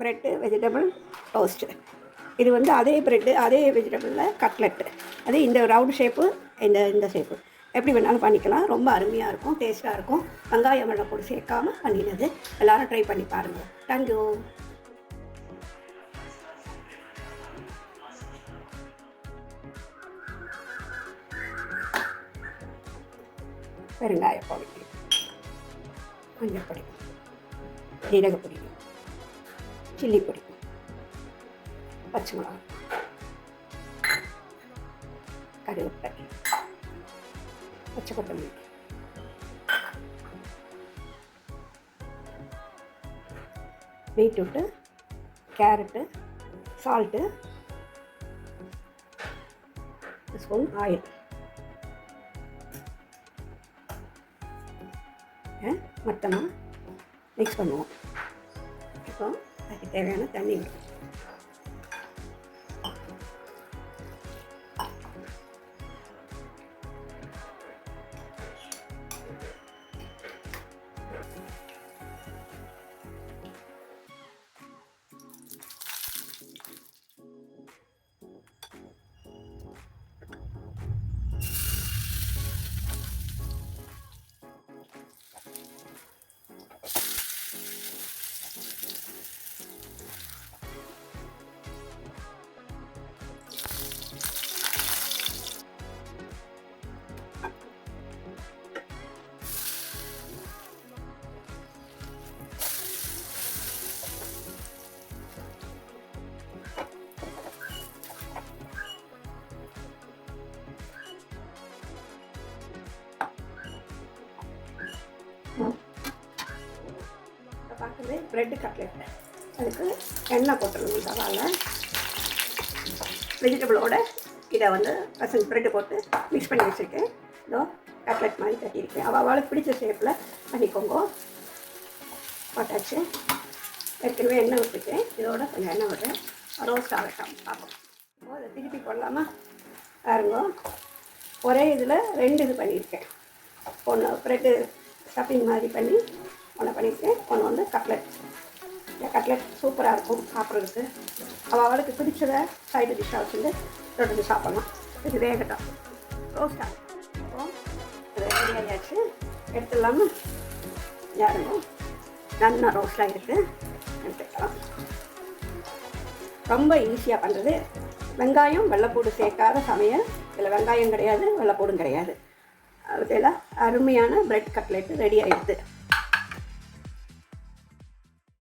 Bread vegetable toast. இது வந்து அதே ப்ரெட்டு அதே வெஜிடபிளில் கட்லெட்டு. அது இந்த ரவுண்ட் ஷேப்பு, இந்த ஷேப்பு எப்படி வேணாலும் பண்ணிக்கலாம். ரொம்ப அருமையாக இருக்கும், டேஸ்ட்டாக இருக்கும். வெங்காயம் வெள்ளைப்பூடு சேர்க்காமல் பண்ணினது. எல்லோரும் ட்ரை பண்ணி பாருங்கள். தேங்க்யூ. பெருங்காய பொடி, மஞ்சள் பொடி, ஜீரகப்பொடி, சில்லி பொடி, பச்சை மிளகாய், கருவேப்பிலை, பச்சை கொத்தமல்லி, beetroot, carrot, salt, spoon oil மொத்தமாக மிக்ஸ் பண்ணுவோம். இப்போ அதுக்கு தேவையான தண்ணி விடும். இப்போ பார்க்குறது ப்ரெட்டு கட்லெட். அதுக்கு எண்ணெய் போட்டுருணும் தவாவில். வெஜிடபிளோட இதை வந்து ப்ரெட்டு போட்டு மிக்ஸ் பண்ணி வச்சுருக்கேன். இதோ கட்லெட் மாதிரி கட்டியிருக்கேன். அவளுக்கு பிடிச்ச ஷேப்பில் பண்ணிக்கோங்க. போட்டாச்சு. ஏற்கனவே எண்ணெய் விட்டுருக்கேன். இதோட கொஞ்சம் எண்ணெய் விடுறேன். ரோஸ்ட் ஆகட்டும் பார்ப்போம். இப்போ இதை திருப்பி போடலாமா? பாருங்க, ஒரே இதில் 2 இது பண்ணியிருக்கேன். ஒன்று ப்ரெட்டு ஸ்டஃபிங் மாதிரி பண்ணி ஒன்று பண்ணியிருக்கேன். ஒன்று வந்து கட்லெட். இந்த கட்லெட் சூப்பராக இருக்கும் சாப்பிட்றதுக்கு. அவளுக்கு பிடிச்சதை சைடு டிஷ்ஷாக வச்சுட்டு தொட்டு சாப்பிட்லாம். இது வேகட்டும், ரோஸ்ட் ஆகும். இப்போ இது ரெடி ஆகியாச்சு. எடுத்துடலாமா? யாருங்க நல்லா ரோஸ்டாக இருக்குது, எடுத்துக்கலாம். ரொம்ப ஈஸியாக பண்ணுறது. வெங்காயம் வெள்ளைப்பூடு சேர்க்காத சமையல். இதில் வெங்காயம் கிடையாது, வெள்ளைப்பூடும் கிடையாது. அதில் அருமையான ப்ரெட் கட்லெட்டு ரெடி ஆகிடுது.